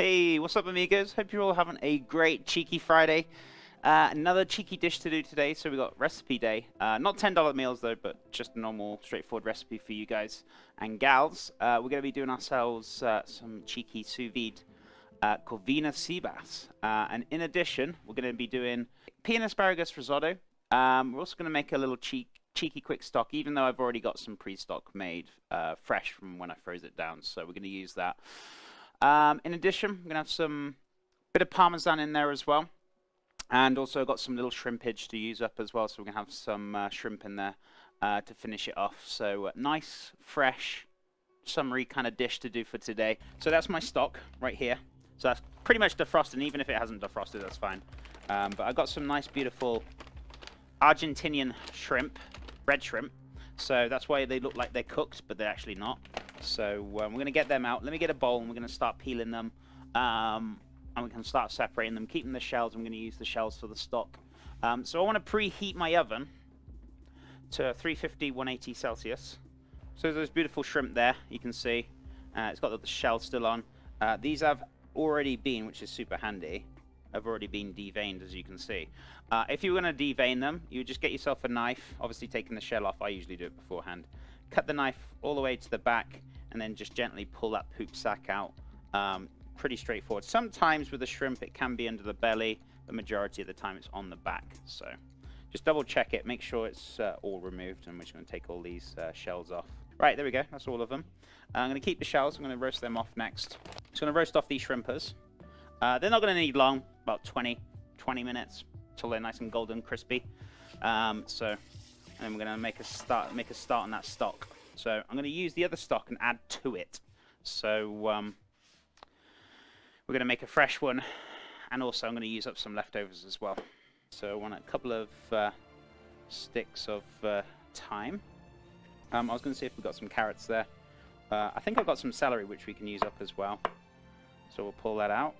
Hey, what's up, amigos? Hope you're all having a great Cheeky Friday. Another cheeky dish to do today. So we got recipe day. Not $10 meals though, but just a normal, straightforward recipe for you guys and gals. We're going to be doing ourselves some cheeky sous vide corvina sea bass. And in addition, we're going to be doing pea and asparagus risotto. We're also going to make a little cheeky quick stock, even though I've already got some pre-stock made fresh from when I froze it down. So we're going to use that. In addition, we're going to have some bit of parmesan in there as well. And also got some little shrimpage to use up as well. So we're going to have some shrimp in there to finish it off. So nice, fresh, summery kind of dish to do for today. So that's my stock right here. So that's pretty much defrosted. And even if it hasn't defrosted, that's fine. But I got some nice, beautiful Argentinian shrimp, red shrimp. So that's why they look like they're cooked, but they're actually not. So we're going to get them out. Let me get a bowl, and we're going to start peeling them. And we can start separating them, keeping the shells. I'm going to use the shells for the stock. So I want to preheat my oven to 350, 180 Celsius. So those beautiful shrimp there, you can see. It's got the shells still on. These have already been, which is super handy, have already been deveined, as you can see. If you were going to devein them, you would just get yourself a knife, obviously taking the shell off. I usually do it beforehand. Cut the knife all the way to the back, and then just gently pull that poop sack out. Pretty straightforward. Sometimes with the shrimp, it can be under the belly. The majority of the time, it's on the back. So just double check it. Make sure it's all removed, and we're just going to take all these shells off. Right, there we go. That's all of them. I'm going to keep the shells. I'm going to roast them off next. Just going to roast off these shrimpers. They're not going to need long, about 20 minutes till they're nice and golden crispy. And we're going to make a start on that stock. So I'm going to use the other stock and add to it. So we're going to make a fresh one, and also I'm going to use up some leftovers as well. So I want a couple of sticks of thyme. I was going to see if we've got some carrots there. I think I've got some celery which we can use up as well. So we'll pull that out.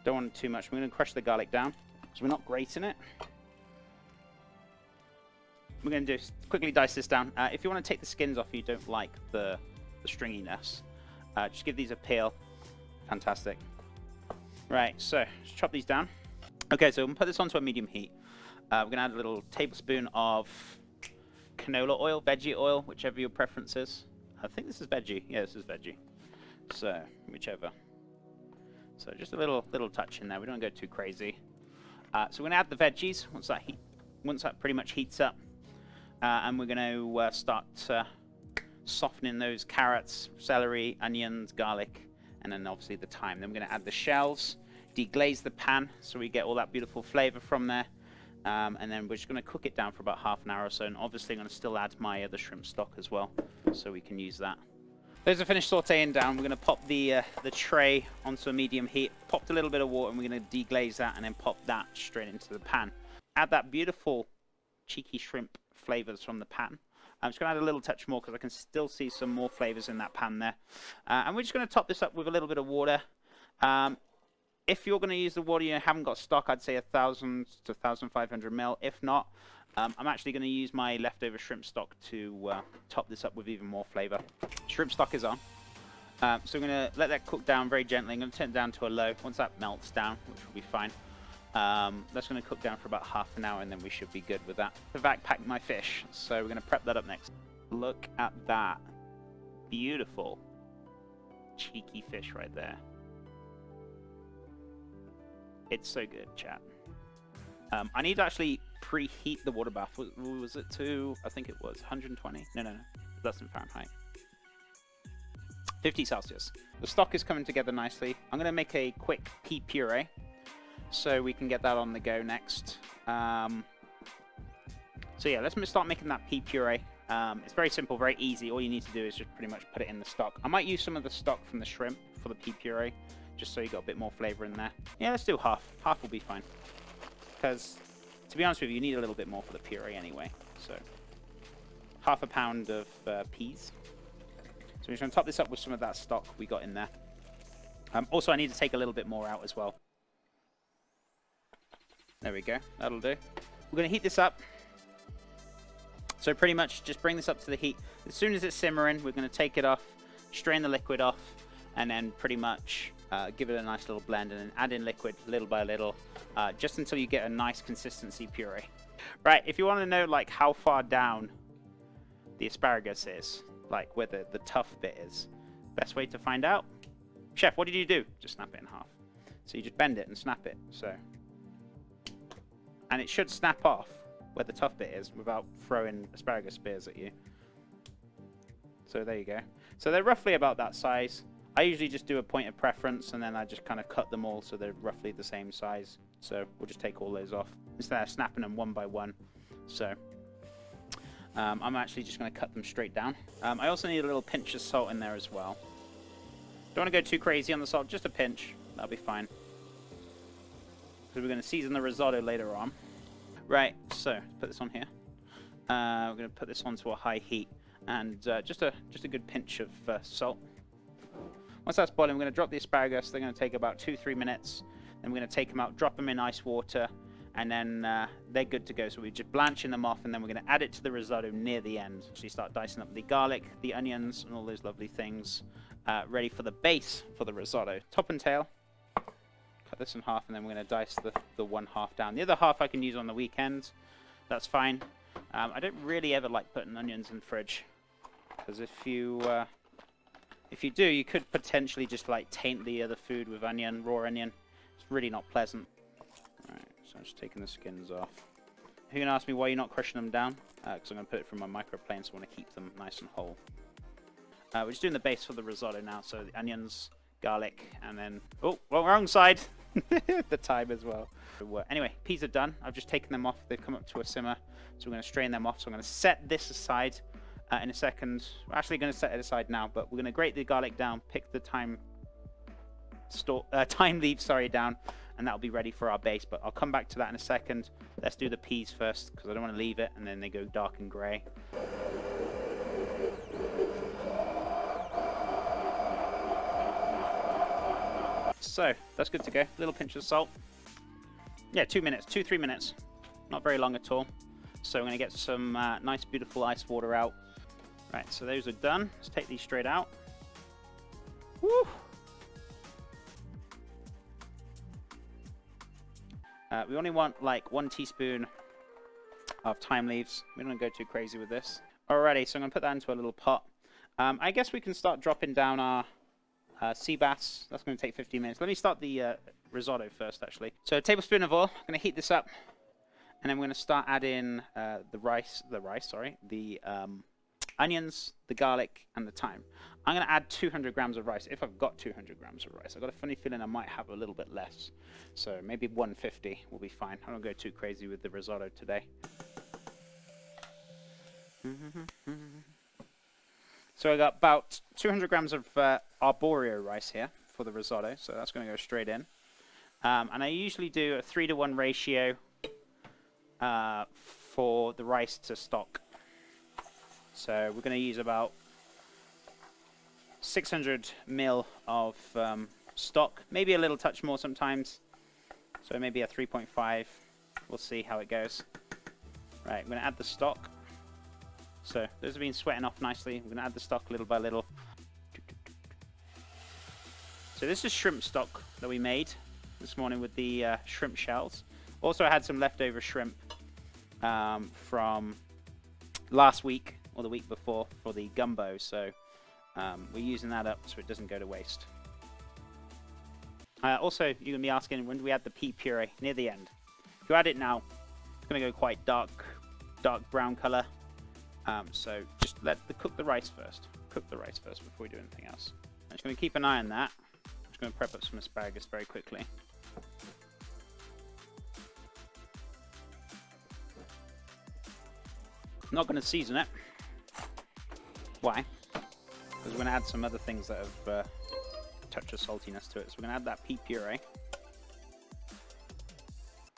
Don't want too much. We're going to crush the garlic down, so we're not grating it. We're going to just quickly dice this down. If you want to take the skins off, you don't like the stringiness, just give these a peel. Fantastic. Right, so let's chop these down. Okay, so we'll put this onto a medium heat. We're going to add a little tablespoon of canola oil, veggie oil, whichever your preference is. I think this is veggie. Yeah, this is veggie. So whichever. So just a little touch in there. We don't go too crazy. So we're going to add the veggies once that pretty much heats up. And we're going to start softening those carrots, celery, onions, garlic, and then obviously the thyme. Then we're going to add the shells, deglaze the pan so we get all that beautiful flavor from there. And then we're just going to cook it down for about half an hour or so. And obviously I'm going to still add my other shrimp stock as well, so we can use that. Those are finished sauteing down. We're going to pop the tray onto a medium heat. Popped a little bit of water, and we're going to deglaze that and then pop that straight into the pan. Add that beautiful cheeky shrimp flavors from the pan. I'm just going to add a little touch more because I can still see some more flavors in that pan there. And we're just going to top this up with a little bit of water. If you're going to use the water, you haven't got stock, I'd say 1,000 to 1,500 ml. If not, I'm actually going to use my leftover shrimp stock to top this up with even more flavor. Shrimp stock is on. So I'm going to let that cook down very gently. I'm going to turn it down to a low. Once that melts down, which will be fine, that's going to cook down for about half an hour, and then we should be good with that. To vac pack my fish, so we're going to prep that up next. Look at that beautiful cheeky fish right there. It's so good, chat. I need to actually preheat the water bath. Was it to, I think it was 120? No. That's in Fahrenheit. 50 Celsius. The stock is coming together nicely. I'm going to make a quick pea puree, so we can get that on the go next. So yeah, let's start making that pea puree. It's very simple, very easy. All you need to do is just pretty much put it in the stock. I might use some of the stock from the shrimp for the pea puree, just so you got a bit more flavor in there. Yeah, let's do half. Half will be fine. Because, to be honest with you, you need a little bit more for the puree anyway. So, half a pound of peas. So we're just going to top this up with some of that stock we got in there. Also, I need to take a little bit more out as well. There we go. That'll do. We're going to heat this up. So pretty much just bring this up to the heat. As soon as it's simmering, we're going to take it off. strain the liquid off, and then pretty much give it a nice little blend, and then add in liquid little by little, just until you get a nice consistency puree. Right, if you want to know like how far down the asparagus is, like where the tough bit is, best way to find out, chef, what did you do? Just snap it in half. So you just bend it and snap it, so. And it should snap off where the tough bit is without throwing asparagus spears at you. So there you go. So they're roughly about that size. I usually just do a point of preference, and then I just kind of cut them all so they're roughly the same size. So we'll just take all those off instead of snapping them one by one. So I'm actually just going to cut them straight down. I also need a little pinch of salt in there as well. Don't want to go too crazy on the salt, just a pinch. That'll be fine. Because we're going to season the risotto later on. Right, so put this on here. We're going to put this onto a high heat, and just a good pinch of salt. Once that's boiling, we're going to drop the asparagus. They're going to take about 2-3 minutes. Then we're going to take them out, drop them in ice water, and then they're good to go. So we're just blanching them off, and then we're going to add it to the risotto near the end. So you start dicing up the garlic, the onions, and all those lovely things, ready for the base for the risotto. Top and tail. Cut this in half, and then we're going to dice the one half down. The other half I can use on the weekends. That's fine. I don't really ever like putting onions in the fridge, because if you do, you could potentially just like taint the other food with onion, raw onion. It's really not pleasant. Alright, so I'm just taking the skins off. You're going to ask me why you're not crushing them down? Because I'm going to put it through my microplane, so I want to keep them nice and whole. We're just doing the base for the risotto now, so the onions, garlic, and then... Oh, well, wrong side! The thyme as well. So, anyway, peas are done. I've just taken them off. They've come up to a simmer, so we're going to strain them off. So I'm going to set this aside in a second. We're actually going to set it aside now, but we're going to grate the garlic down, pick the thyme leaves, down, and that'll be ready for our base. But I'll come back to that in a second. Let's do the peas first, because I don't want to leave it and then they go dark and grey. So that's good to go. Little pinch of salt. Yeah, 2 minutes, 2-3 minutes. Not very long at all. So I'm going to get some nice, beautiful ice water out. Right, so those are done. Let's take these straight out. Woo! We only want like 1 teaspoon of thyme leaves. We don't want to go too crazy with this. Alrighty, so I'm going to put that into a little pot. I guess we can start dropping down our sea bass. That's going to take 15 minutes. Let me start the risotto first, actually. So a tablespoon of oil. I'm going to heat this up, and then we're going to start adding the onions, the garlic, and the thyme. I'm going to add 200 grams of rice, if I've got 200 grams of rice. I've got a funny feeling I might have a little bit less. So maybe 150 will be fine. I don't go too crazy with the risotto today. So I got about 200 grams of arborio rice here for the risotto, so that's going to go straight in. And I usually do a 3-to-1 ratio for the rice to stock. So we're going to use about 600 ml of stock, maybe a little touch more sometimes. So maybe a 3.5. We'll see how it goes. Right, I'm going to add the stock. So those have been sweating off nicely. We're going to add the stock little by little. So this is shrimp stock that we made this morning with the shrimp shells. Also, I had some leftover shrimp from last week or the week before for the gumbo. So we're using that up so it doesn't go to waste. Also, you're going to be asking, when do we add the pea puree? Near the end. If you add it now, it's going to go quite dark brown color. So just cook the rice first. Cook the rice first before we do anything else. I'm just going to keep an eye on that. I'm just going to prep up some asparagus very quickly. I'm not going to season it. Why? Because we're going to add some other things that have a touch of saltiness to it. So we're going to add that pea puree.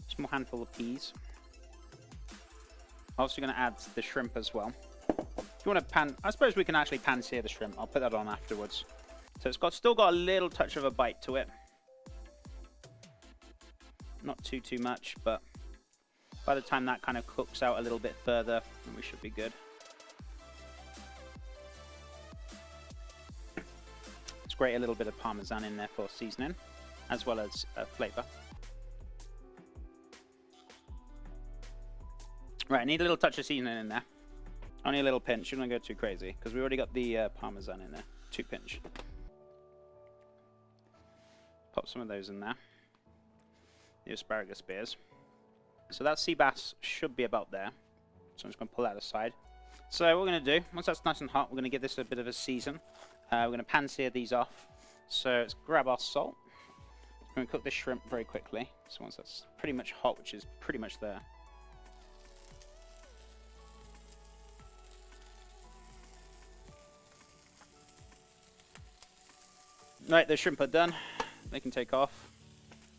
Small handful of peas. Also going to add the shrimp as well. If you want to I suppose we can actually pan-sear the shrimp. I'll put that on afterwards. So it's still got a little touch of a bite to it. Not too much, but by the time that kind of cooks out a little bit further, we should be good. grate a little bit of Parmesan in there for seasoning, as well as flavor. Right, I need a little touch of seasoning in there. Only a little pinch, you don't go too crazy, because we already got the Parmesan in there. 2 pinch. Pop some of those in there. The asparagus spears. So that sea bass should be about there. So I'm just going to pull that aside. So what we're going to do, once that's nice and hot, we're going to give this a bit of a season. We're going to pan sear these off. So let's grab our salt. We're going to cook the shrimp very quickly. So once that's pretty much hot, which is pretty much there. Right, the shrimp are done. They can take off.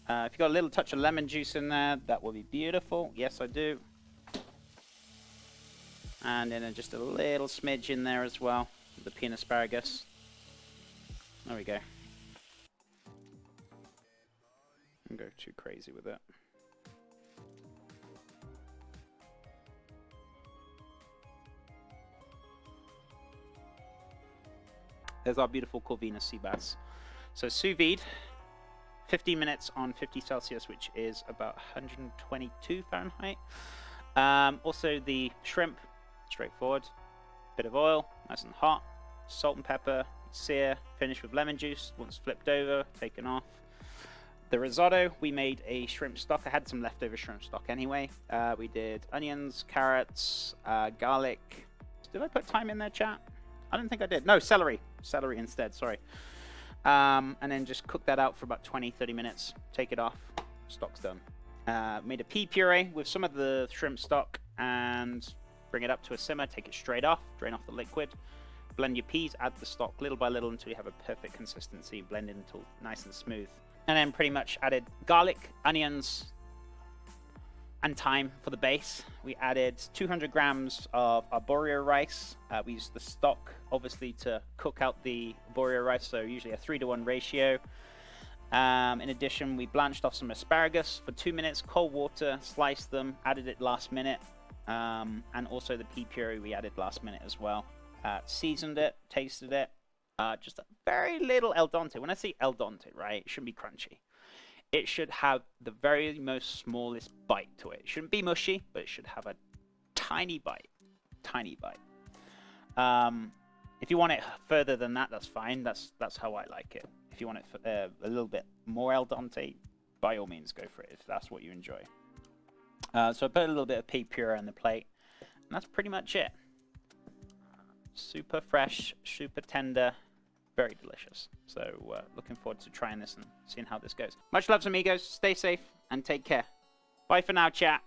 If you've got a little touch of lemon juice in there, that will be beautiful. Yes, I do. And then just a little smidge in there as well, the peanut asparagus. There we go. Don't go too crazy with it. There's our beautiful Corvina sea bass. So sous vide, 15 minutes on 50 Celsius, which is about 122 Fahrenheit. Also the shrimp, straightforward. Bit of oil, nice and hot. Salt and pepper, sear, finish with lemon juice. Once flipped over, taken off. The risotto, we made a shrimp stock. I had some leftover shrimp stock anyway. We did onions, carrots, garlic. Did I put thyme in there, chat? I don't think I did. No, celery. Celery instead, sorry. And then just cook that out for about 20-30 minutes. Take it off. Stock's done. Made a pea puree with some of the shrimp stock and bring it up to a simmer. Take it straight off. Drain off the liquid. Blend your peas. Add the stock little by little until you have a perfect consistency. Blend it until nice and smooth. And then pretty much added garlic, onions, and thyme for the base. We added 200 grams of arborio rice. We used the stock, obviously, to cook out the arborio rice, so usually a 3-to-1 ratio. In addition, we blanched off some asparagus for 2 minutes, cold water, sliced them, added it last minute, and also the pea puree we added last minute as well. Seasoned it, tasted it, just a very little al dente. When I say al dente, right, it shouldn't be crunchy. It should have the very most smallest bite to it. It shouldn't be mushy, but it should have a tiny bite. Tiny bite. If you want it further than that, that's fine. That's how I like it. If you want it a little bit more al dente, by all means go for it if that's what you enjoy. So I put a little bit of pea puree on the plate, and that's pretty much it. Super fresh, super tender. Very delicious. So looking forward to trying this and seeing how this goes. Much love, amigos. Stay safe and take care. Bye for now, chat.